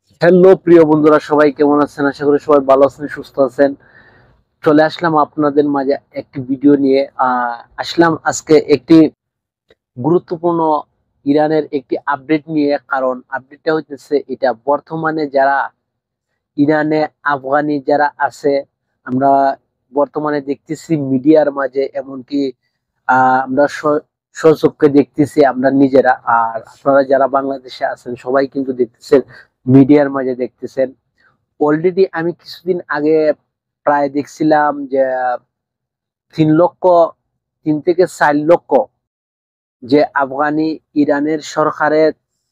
Hello প্রিয় বন্ধুরা, সবাই কেমন আছেন? আশা করি সবাই ভালো আছেন, সুস্থ আছেন। চলে আসলাম আপনাদের মাঝে একটি ভিডিও নিয়ে। আসলাম আজকে একটি গুরুত্বপূর্ণ ইরানের একটি আপডেট নিয়ে। কারণ আপডেটটা হচ্ছে এটা, বর্তমানে যারা ইরানে আফগানি যারা আছে, আমরা বর্তমানে দেখতেছি মিডিয়ার মাঝে, এমনকি আমরা স্বচক্ষে দেখতেছি আমরা নিজেরা, আর আপনারা যারা বাংলাদেশে আছেন সবাই কিন্তু দেখতেছেন, মিডিয়ার মাঝে দেখতেছেন। অলরেডি আমি কিছুদিন আগে প্রায় দেখছিলাম যে 3 লক্ষ, 3 থেকে 4 লক্ষ যে আফগানি ইরানের সরকারে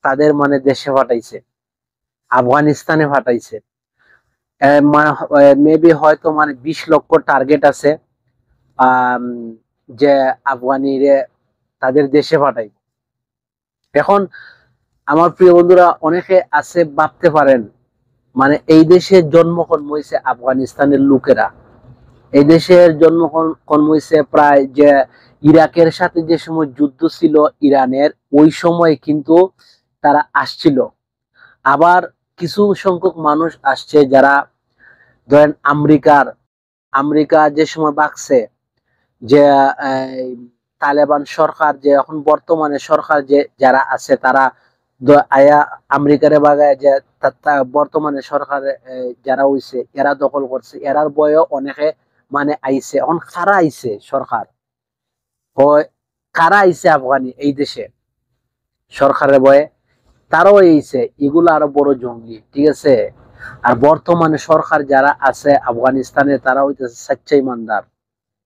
তাদের মানে দেশে পাঠাইছে, আফগানিস্তানে পাঠাইছে। মেবি হয়তো মানে 20 লক্ষ টার্গেট আছে, আম, যে আফগানিরে তাদের দেশে পাঠাই। এখন আমার প্রিয় বন্ধুরা, অনেকে আছে ভাবতে পারেন, মানে এই দেশে জন্মগ্রহণ হয়েছে আফগানিস্তানের লোকেরা, এই দেশের জন্মগ্রহণ হয়েছে প্রায় যে ইরাকের সাথে যে সময় যুদ্ধ ছিল ইরানের, ওই সময় কিন্তু তারা আসছিল। আবার কিছু সংখ্যক মানুষ আসছে যারা ধরেন আমেরিকা যে সময় বাকছে, যে এই, তালেবান সরকার, যে এখন বর্তমানে সরকার যে যারা আছে তারা আয়া আমেরিকারে বাগায়, যে বর্তমানে সরকার যারা হইছে এরা দখল করছে, এরার বয়ে অনেকে মানে আইছে। এখন কারা আইছে সরকার, হয় কারা আইছে আফগানি এই দেশে সরকারের বয়ে, তারাও এইছে, এগুলো আরো বড় জঙ্গি, ঠিক আছে। আর বর্তমানে সরকার যারা আছে আফগানিস্তানে, তারা হইতেছে সচ্চা ইমানদার,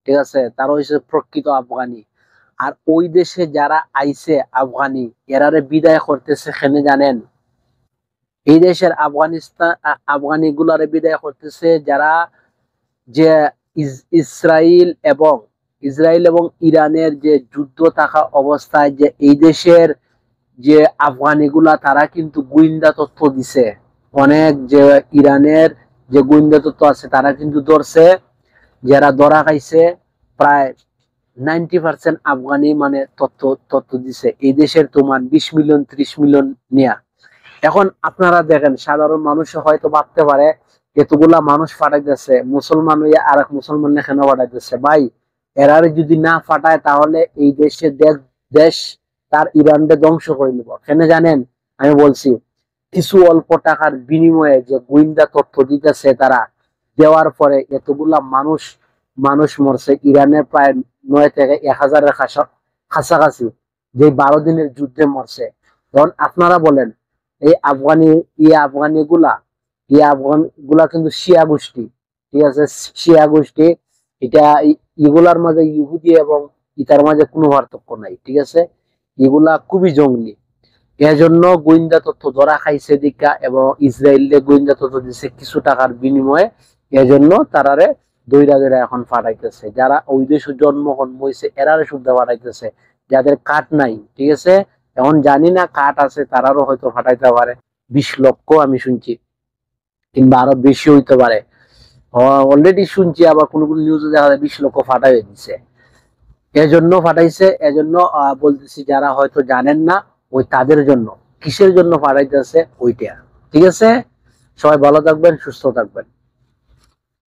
ঠিক আছে, তারা হইছে প্রকৃত আফগানি। আর ওই দেশে যারা আইছে আফগানি, এরারে বিদায় করতেছে কেনে জানেন? এই দেশের আফগানি গুলারে বিদায় করতেছে যারা, যে ইসরায়েল এবং ইরানের যে যুদ্ধ থাকা অবস্থায়, যে এই দেশের যে আফগানিগুলা তারা কিন্তু গোয়েন্দা তথ্য দিছে অনেক, যে ইরানের যে গোয়েন্দা তথ্য আছে তারা কিন্তু ধরছে, যারা ধরা খাইছে প্রায় 90% আফগানি মানে তথ্য দিছে এই দেশের তোমার 20 মিলিয়ন 30 মিলিয়ন নিয়া। এখন আপনারা দেখেন, সাধারণ মানুষ হয়তো ভাবতে পারে এতগুলা মানুষ ফাটাইতেছে, মুসলমান হইয়া আর এক মুসলমান কেন ফাটাইতেছে? ভাই, এরারে যদি না ফাটায় তাহলে এই দেশে দেশ তার ইরানকে ধ্বংস করে নিব। কেন জানেন? আমি বলছি, কিছু অল্প টাকার বিনিময়ে যে গোয়েন্দা তথ্য দিতেছে তারা, দেওয়ার পরে এতগুলা মানুষ মানুষ মরছে। ইরানের প্রায় 9 থেকে 1,000-এর কাছাকাছি, যে 12 দিনের যুদ্ধে মরছে। তখন আপনারা বলেন, এই আফগান গুলা কিন্তু শিয়া গোষ্ঠী, ঠিক আছে, শিয়া গোষ্ঠী। এটা এগুলার মাঝে ইহুদি এবং ইতার মাঝে কোনো পার্থক্য নাই, ঠিক আছে। এগুলা খুবই জঙ্গলি। এজন্য গোয়েন্দা তথ্য ধরা খাইছে দিকা, এবং ইসরায়েলে গোয়েন্দা তথ্য দিছে কিছু টাকার বিনিময়ে। এজন্য তারারে দইরা দইরা এখন ফাটাইতেছে, যারা ওই দেশে জন্মগ্রহণ হয়েছে এরারে শুদ্ধ ফাটাইতেছে, যাদের কাঠ নাই, ঠিক আছে। এখন জানি না কাঠ আছে তারারও হয়তো ফাটাইতে পারে। 20 লক্ষ আমি শুনছি, কিংবা আরো বেশি হইতে পারে। অলরেডি শুনছি, আবার কোন কোন নিউজে দেখা যায় 20 লক্ষ ফাটাই দিচ্ছে। এজন্য ফাটাইছে, এজন্য বলতেছি, যারা হয়তো জানেন না, ওই তাদের জন্য কিসের জন্য ফাটাইতেছে ওইটা, ঠিক আছে। সবাই ভালো থাকবেন, সুস্থ থাকবেন।